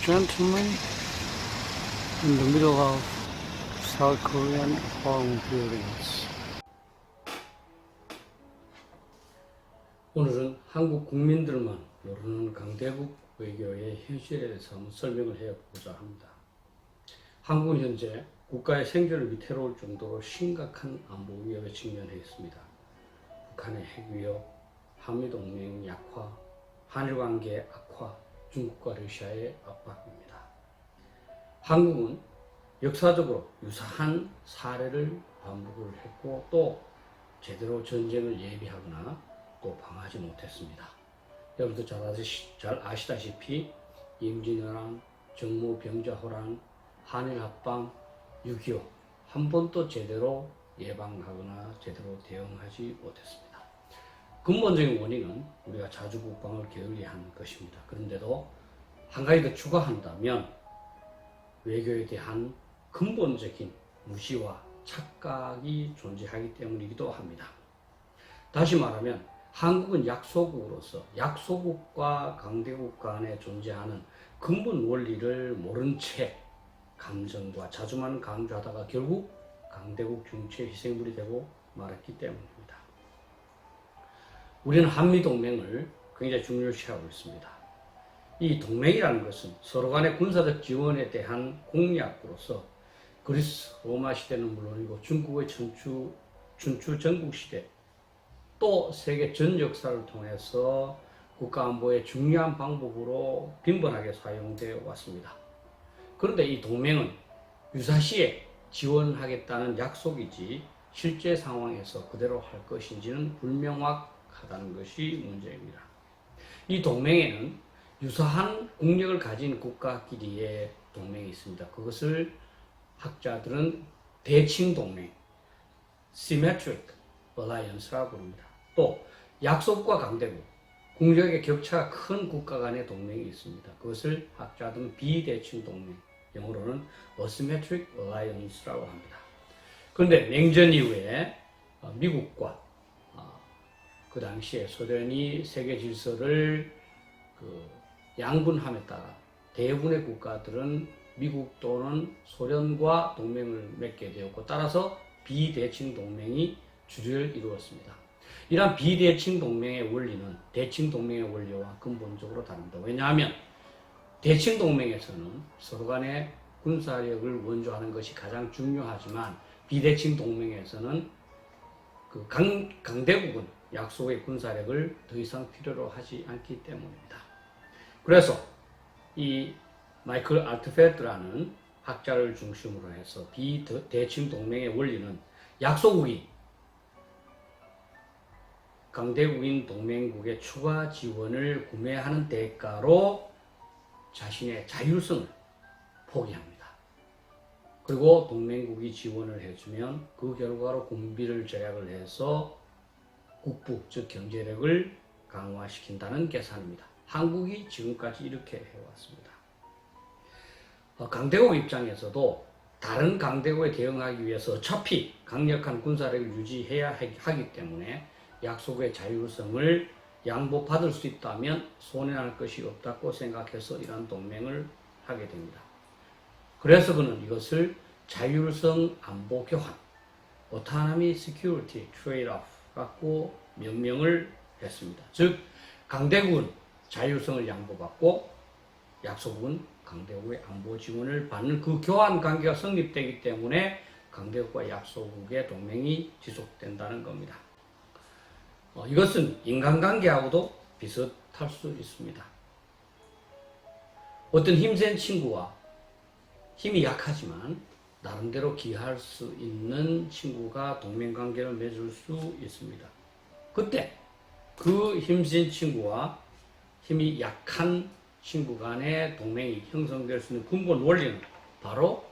gentlemen, in the middle of South Korean home buildings. 오늘은 한국 국민들만 모르는 강대국 외교의 현실에 대해서 한번 설명을 해보고자 합니다. 한국은 현재 국가의 생존을 위태로울 정도로 심각한 안보 위협에 직면해 있습니다. 북한의 핵 위협, 한미동맹 약화, 한일관계 악화, 중국과 러시아의 압박입니다. 한국은 역사적으로 유사한 사례를 반복을 했고 또 제대로 전쟁을 예비하거나 또 방어하지 못했습니다. 여러분도 잘 아시다시피 임진왜란, 정무병자호란, 한일합방, 6.25 한 번도 제대로 예방하거나 제대로 대응하지 못했습니다. 근본적인 원인은 우리가 자주 국방을 게을리한 것입니다. 그런데도 한 가지 더 추가한다면 외교에 대한 근본적인 무시와 착각이 존재하기 때문이기도 합니다. 다시 말하면 한국은 약소국으로서 약소국과 강대국 간에 존재하는 근본 원리를 모른 채 감정과 자주만 강조하다가 결국 강대국 중추의 희생물이 되고 말았기 때문입니다. 우리는 한미동맹을 굉장히 중요시하고 있습니다. 이 동맹이라는 것은 서로 간의 군사적 지원에 대한 공약으로서 그리스 로마 시대는 물론이고 중국의 춘추 전국시대 또 세계 전 역사를 통해서 국가안보의 중요한 방법으로 빈번하게 사용되어 왔습니다. 그런데 이 동맹은 유사시에 지원하겠다는 약속이지 실제 상황에서 그대로 할 것인지는 불명확하다는 것이 문제입니다. 이 동맹에는 유사한 국력을 가진 국가끼리의 동맹이 있습니다. 그것을 학자들은 대칭동맹, Symmetric Alliance라고 부릅니다. 또 약소국과 강대국, 국력의 격차가 큰 국가 간의 동맹이 있습니다. 그것을 학자들은 비대칭동맹, 영어로는 Asymmetric Alliance라고 합니다. 그런데 냉전 이후에 미국과 그 당시에 소련이 세계 질서를 양분함에 따라 대부분의 국가들은 미국 또는 소련과 동맹을 맺게 되었고 따라서 비대칭 동맹이 주류를 이루었습니다. 이러한 비대칭 동맹의 원리는 대칭 동맹의 원리와 근본적으로 다릅니다. 왜냐하면 대칭 동맹에서는 서로 간의 군사력을 원조하는 것이 가장 중요하지만 비대칭 동맹에서는 강대국은 약속의 군사력을 더 이상 필요로 하지 않기 때문입니다. 그래서 이 마이클 알트페트라는 학자를 중심으로 해서 비대칭 동맹의 원리는 약소국이 강대국인 동맹국의 추가 지원을 구매하는 대가로 자신의 자율성을 포기합니다. 그리고 동맹국이 지원을 해주면 그 결과로 군비를 절약을 해서 국부, 즉 경제력을 강화시킨다는 계산입니다. 한국이 지금까지 이렇게 해왔습니다. 강대국 입장에서도 다른 강대국에 대응하기 위해서 어차피 강력한 군사력을 유지해야 하기 때문에 약속의 자율성을 양보받을 수 있다면 손해날 것이 없다고 생각해서 이러한 동맹을 하게 됩니다. 그래서 그는 이것을 자율성 안보 교환, Autonomy Security Trade-off 갖고 명명을 했습니다. 즉 강대국은 자율성을 양보받고 약소국은 강대국의 안보 지원을 받는 그 교환 관계가 성립되기 때문에 강대국과 약소국의 동맹이 지속된다는 겁니다. 이것은 인간관계하고도 비슷할 수 있습니다. 어떤 힘센 친구와 힘이 약하지만 나름대로 기할 수 있는 친구가 동맹관계를 맺을 수 있습니다. 그때 그 힘센 친구와 힘이 약한 친구 간의 동맹이 형성될 수 있는 근본 원리는 바로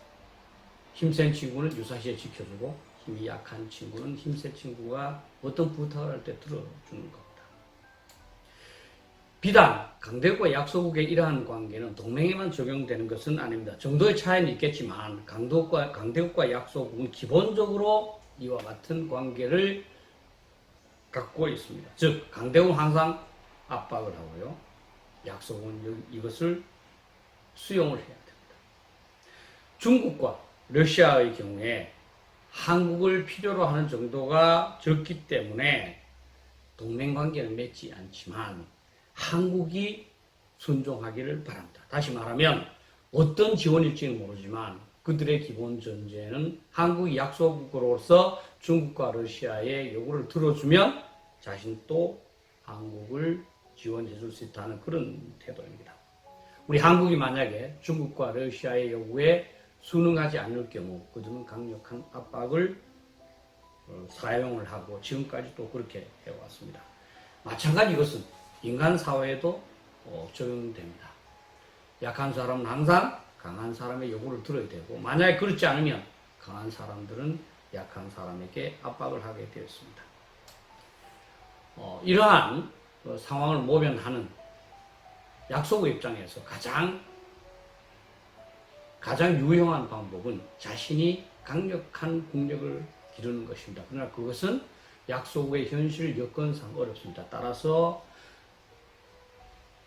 힘센 친구는 유사시에 지켜주고 힘이 약한 친구는 힘센 친구가 어떤 부탁을 할 때 들어주는 겁니다. 비단 강대국과 약소국의 이러한 관계는 동맹에만 적용되는 것은 아닙니다. 정도의 차이는 있겠지만 강대국과 약소국은 기본적으로 이와 같은 관계를 갖고 있습니다. 즉 강대국은 항상 압박을 하고요. 약소국은 이것을 수용을 해야 됩니다. 중국과 러시아의 경우에 한국을 필요로 하는 정도가 적기 때문에 동맹관계는 맺지 않지만 한국이 순종하기를 바랍니다. 다시 말하면 어떤 지원일지는 모르지만 그들의 기본 전제는 한국이 약소국으로서 중국과 러시아의 요구를 들어주면 자신도 한국을 지원해 줄 수 있다는 그런 태도입니다. 우리 한국이 만약에 중국과 러시아의 요구에 순응하지 않을 경우 그들은 강력한 압박을 사용을 하고 지금까지도 그렇게 해왔습니다. 마찬가지 이것은 인간 사회에도 적용됩니다. 약한 사람은 항상 강한 사람의 요구를 들어야 되고 만약에 그렇지 않으면 강한 사람들은 약한 사람에게 압박을 하게 되었습니다. 이러한 상황을 모면하는 약소국 입장에서 가장 유용한 방법은 자신이 강력한 국력을 기르는 것입니다. 그러나 그것은 약소국의 현실 여건상 어렵습니다. 따라서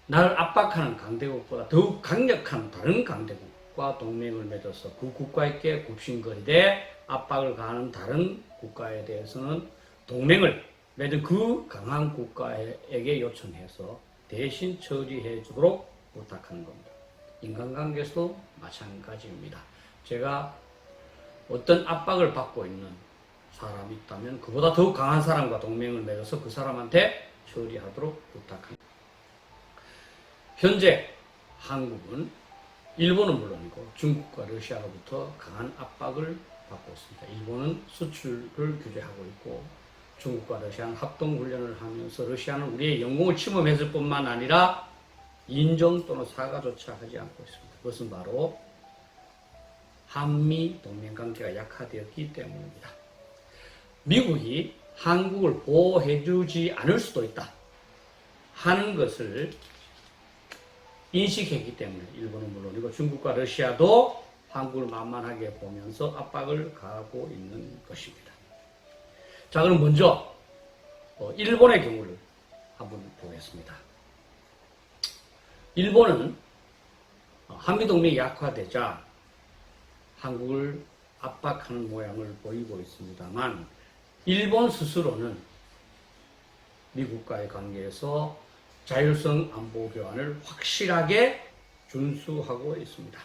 나를 압박하는 강대국보다 더욱 강력한 다른 강대국과 동맹을 맺어서 그 국가에게 굽신거리되 압박을 가하는 다른 국가에 대해서는 동맹을 맺은 그 강한 국가에게 요청해서 대신 처리해 주도록 부탁하는 겁니다. 인간관계에서도 마찬가지입니다. 제가 어떤 압박을 받고 있는 사람이 있다면 그보다 더욱 강한 사람과 동맹을 맺어서 그 사람한테 처리하도록 부탁합니다. 현재 한국은 일본은 물론이고 중국과 러시아로부터 강한 압박을 받고 있습니다. 일본은 수출을 규제하고 있고 중국과 러시아는 합동훈련을 하면서 러시아는 우리의 영공을 침범했을 뿐만 아니라 인정 또는 사과조차 하지 않고 있습니다. 그것은 바로 한미 동맹관계가 약화되었기 때문입니다. 미국이 한국을 보호해주지 않을 수도 있다 하는 것을 인식했기 때문에 일본은 물론이고 중국과 러시아도 한국을 만만하게 보면서 압박을 가하고 있는 것입니다. 자, 그럼 먼저 일본의 경우를 한번 보겠습니다. 일본은 한미동맹이 약화되자 한국을 압박하는 모양을 보이고 있습니다만 일본 스스로는 미국과의 관계에서 자율성 안보 교환을 확실하게 준수하고 있습니다.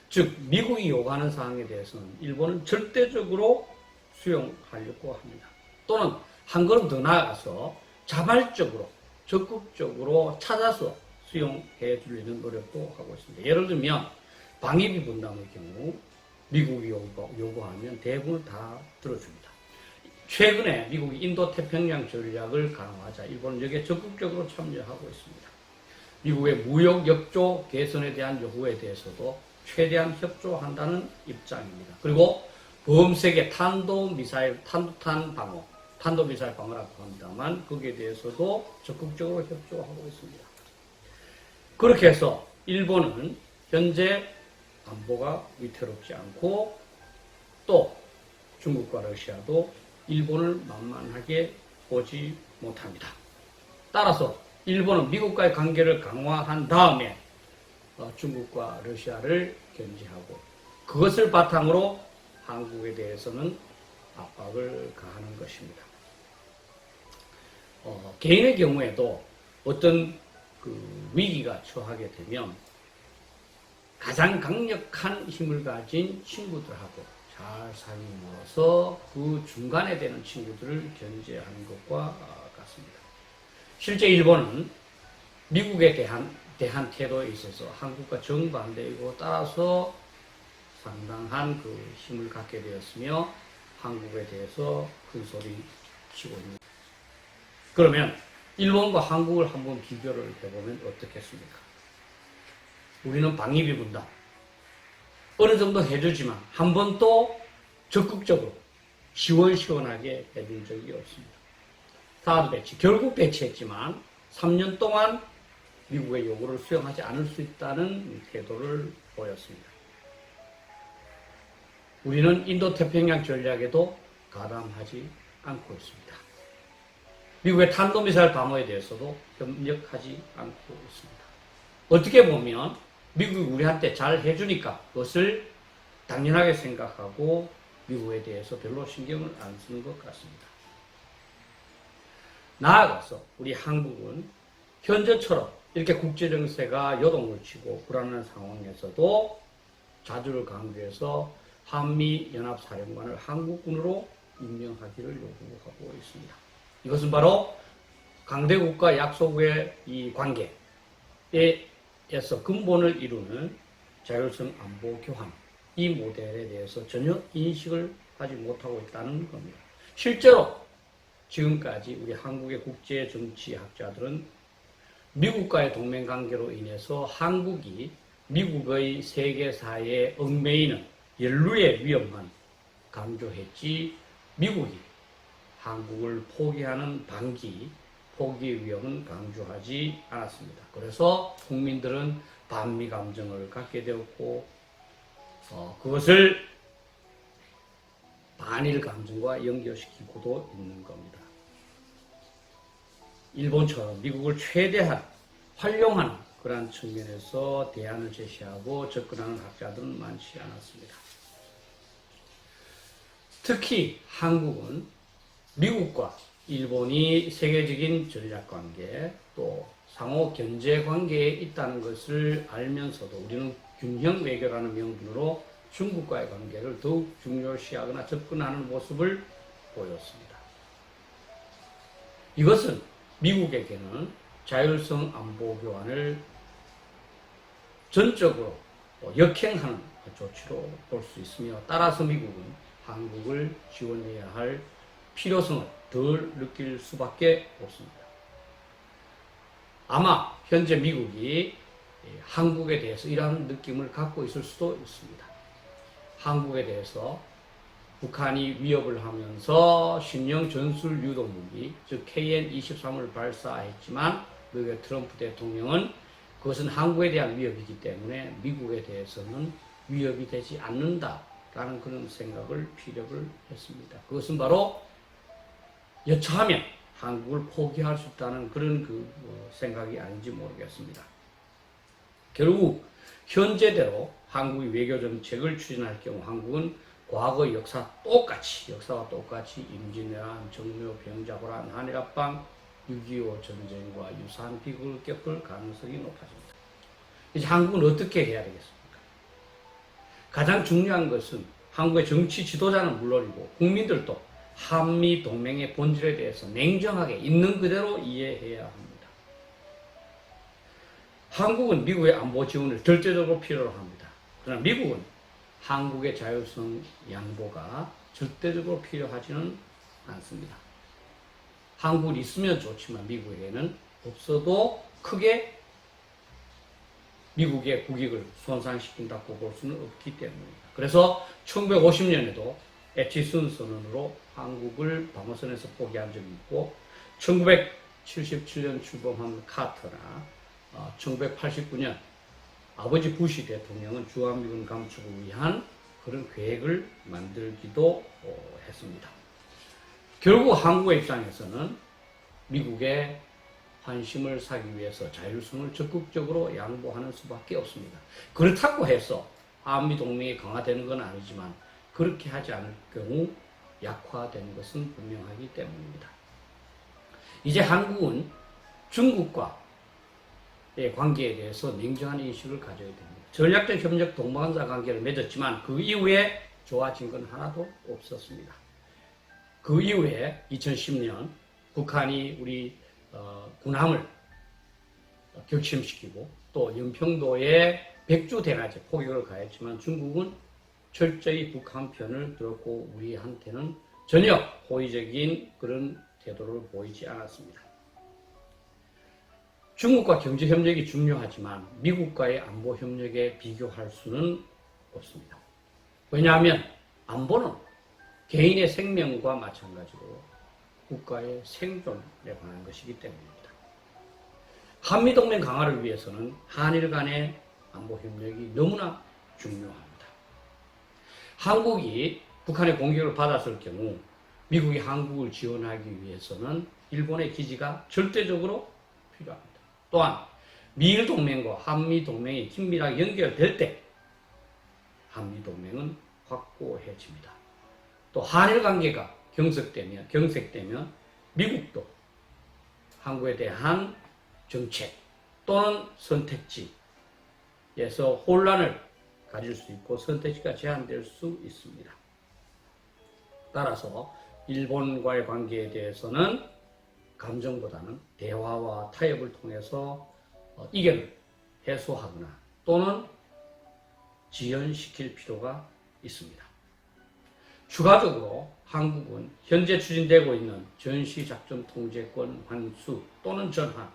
즉 미국이 요구하는 사항에 대해서는 일본은 절대적으로 수용하려고 합니다. 또는 한 걸음 더 나아가서 자발적으로 적극적으로 찾아서 수용해 주려는 노력도 하고 있습니다. 예를 들면 방위비 분담의 경우 미국이 요구하면 대부분 다 들어줍니다. 최근에 미국이 인도태평양 전략을 강화하자 일본은 여기에 적극적으로 참여하고 있습니다. 미국의 무역 역조 개선에 대한 요구에 대해서도 최대한 협조한다는 입장입니다. 그리고 범세계 탄도미사일 방어라고 합니다만 거기에 대해서도 적극적으로 협조하고 있습니다. 그렇게 해서 일본은 현재 안보가 위태롭지 않고 또 중국과 러시아도 일본을 만만하게 보지 못합니다. 따라서 일본은 미국과의 관계를 강화한 다음에 중국과 러시아를 견제하고 그것을 바탕으로 한국에 대해서는 압박을 가하는 것입니다. 개인의 경우에도 어떤 위기가 처하게 되면 가장 강력한 힘을 가진 친구들하고 잘 살림으로써 그 중간에 되는 친구들을 견제하는 것과 같습니다. 실제 일본은 미국에 대한 태도에 있어서 한국과 정반대이고 따라서 상당한 힘을 갖게 되었으며 한국에 대해서 큰 소리 치고 있습니다. 그러면 일본과 한국을 한번 비교를 해보면 어떻겠습니까? 우리는 방위비 분담 어느 정도 해주지만 한 번도 적극적으로 시원시원하게 해준 적이 없습니다. 사드 배치, 결국 배치했지만 3년 동안 미국의 요구를 수용하지 않을 수 있다는 태도를 보였습니다. 우리는 인도태평양 전략에도 가담하지 않고 있습니다. 미국의 탄도미사일 방어에 대해서도 협력하지 않고 있습니다. 어떻게 보면 미국이 우리한테 잘 해주니까 그것을 당연하게 생각하고 미국에 대해서 별로 신경을 안 쓰는 것 같습니다. 나아가서 우리 한국은 현재처럼 이렇게 국제정세가 요동을 치고 불안한 상황에서도 자주를 강조해서 한미연합사령관을 한국군으로 임명하기를 요구하고 있습니다. 이것은 바로 강대국과 약소국의 이 관계에서 근본을 이루는 자율성 안보 교환, 이 모델에 대해서 전혀 인식을 하지 못하고 있다는 겁니다. 실제로 지금까지 우리 한국의 국제정치학자들은 미국과의 동맹관계로 인해서 한국이 미국의 세계사에 얽매이는 연루의 위험만 강조했지, 미국이 한국을 포기하는 포기 위험은 강조하지 않았습니다. 그래서 국민들은 반미 감정을 갖게 되었고, 그것을 반일 감정과 연결시키고도 있는 겁니다. 일본처럼 미국을 최대한 활용하는 그러한 측면에서 대안을 제시하고 접근하는 학자들은 많지 않았습니다. 특히 한국은 미국과 일본이 세계적인 전략관계 또 상호 경제관계에 있다는 것을 알면서도 우리는 균형 외교라는 명분으로 중국과의 관계를 더욱 중요시하거나 접근하는 모습을 보였습니다. 이것은 미국에게는 자율성 안보 교환을 전적으로 역행하는 조치로 볼 수 있으며, 따라서 미국은 한국을 지원해야 할 필요성을 덜 느낄 수밖에 없습니다. 아마 현재 미국이 한국에 대해서 이러한 느낌을 갖고 있을 수도 있습니다. 한국에 대해서 북한이 위협을 하면서 신형 전술 유도무기, 즉 KN-23을 발사했지만 미국의 트럼프 대통령은 그것은 한국에 대한 위협이기 때문에 미국에 대해서는 위협이 되지 않는다라는 그런 생각을 피력을 했습니다. 그것은 바로 여차하면 한국을 포기할 수 있다는 그런 생각이 아닌지 모르겠습니다. 결국 현재대로 한국이 외교 정책을 추진할 경우 한국은 과거 역사와 똑같이 임진왜란, 정묘, 병자호란, 한일합방, 6.25 전쟁과 유사한 비극을 겪을 가능성이 높아집니다. 이제 한국은 어떻게 해야 되겠습니까? 가장 중요한 것은 한국의 정치 지도자는 물론이고 국민들도 한미 동맹의 본질에 대해서 냉정하게 있는 그대로 이해해야 합니다. 한국은 미국의 안보 지원을 절대적으로 필요로 합니다. 그러나 미국은 한국의 자율성 양보가 절대적으로 필요하지는 않습니다. 한국은 있으면 좋지만 미국에게는 없어도 크게 미국의 국익을 손상시킨다고 볼 수는 없기 때문입니다. 그래서 1950년에도 에치슨 선언으로 한국을 방어선에서 포기한 적이 있고, 1977년 출범한 카터나 1989년 아버지 부시 대통령은 주한미군 감축을 위한 그런 계획을 만들기도 했습니다. 결국 한국의 입장에서는 미국의 환심을 사기 위해서 자율성을 적극적으로 양보하는 수밖에 없습니다. 그렇다고 해서 한미동맹이 강화되는 건 아니지만 그렇게 하지 않을 경우 약화되는 것은 분명하기 때문입니다. 이제 한국은 중국과의 관계에 대해서 냉정한 인식을 가져야 됩니다. 전략적 협력 동반자 관계를 맺었지만 그 이후에 좋아진 건 하나도 없었습니다. 그 이후에 2010년 북한이 우리 군함을 격침시키고 또 연평도에 백주 대낮에 포격을 가했지만 중국은 철저히 북한 편을 들었고 우리한테는 전혀 호의적인 그런 태도를 보이지 않았습니다. 중국과 경제협력이 중요하지만 미국과의 안보협력에 비교할 수는 없습니다. 왜냐하면 안보는 개인의 생명과 마찬가지로 국가의 생존에 관한 것이기 때문입니다. 한미동맹 강화를 위해서는 한일 간의 안보협력이 너무나 중요합니다. 한국이 북한의 공격을 받았을 경우 미국이 한국을 지원하기 위해서는 일본의 기지가 절대적으로 필요합니다. 또한 미일 동맹과 한미 동맹이 긴밀하게 연결될 때 한미 동맹은 확고해집니다. 또 한일 관계가 경색되면 미국도 한국에 대한 정책 또는 선택지에서 혼란을 가질 수 있고 선택지가 제한될 수 있습니다. 따라서 일본과의 관계에 대해서는 감정보다는 대화와 타협을 통해서 이견을 해소하거나 또는 지연시킬 필요가 있습니다. 추가적으로 한국은 현재 추진되고 있는 전시작전 통제권 환수 또는 전환,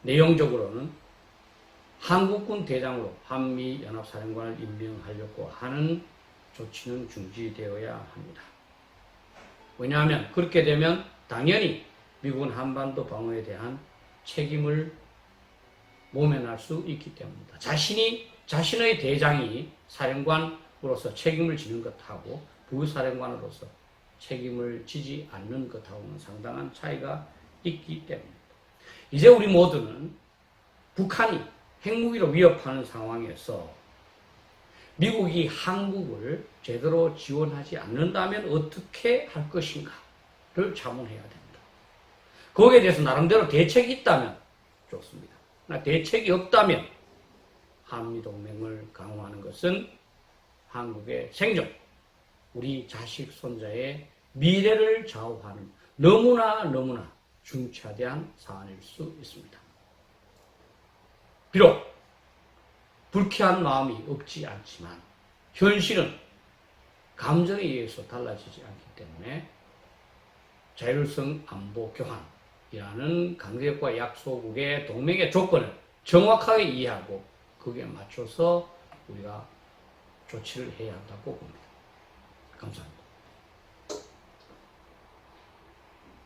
내용적으로는 한국군 대장으로 한미연합사령관을 임명하려고 하는 조치는 중지되어야 합니다. 왜냐하면 그렇게 되면 당연히 미국은 한반도 방어에 대한 책임을 모면할 수 있기 때문입니다. 자신의 대장이 사령관으로서 책임을 지는 것하고 부사령관으로서 책임을 지지 않는 것하고는 상당한 차이가 있기 때문입니다. 이제 우리 모두는 북한이 핵무기로 위협하는 상황에서 미국이 한국을 제대로 지원하지 않는다면 어떻게 할 것인가를 자문해야 됩니다. 거기에 대해서 나름대로 대책이 있다면 좋습니다. 그러나 대책이 없다면 한미동맹을 강화하는 것은 한국의 생존, 우리 자식, 손자의 미래를 좌우하는 너무나 중차대한 사안일 수 있습니다. 비록 불쾌한 마음이 없지 않지만 현실은 감정에 의해서 달라지지 않기 때문에 자율성 안보 교환이라는 강대국과 약소국의 동맹의 조건을 정확하게 이해하고 거기에 맞춰서 우리가 조치를 해야 한다고 봅니다. 감사합니다.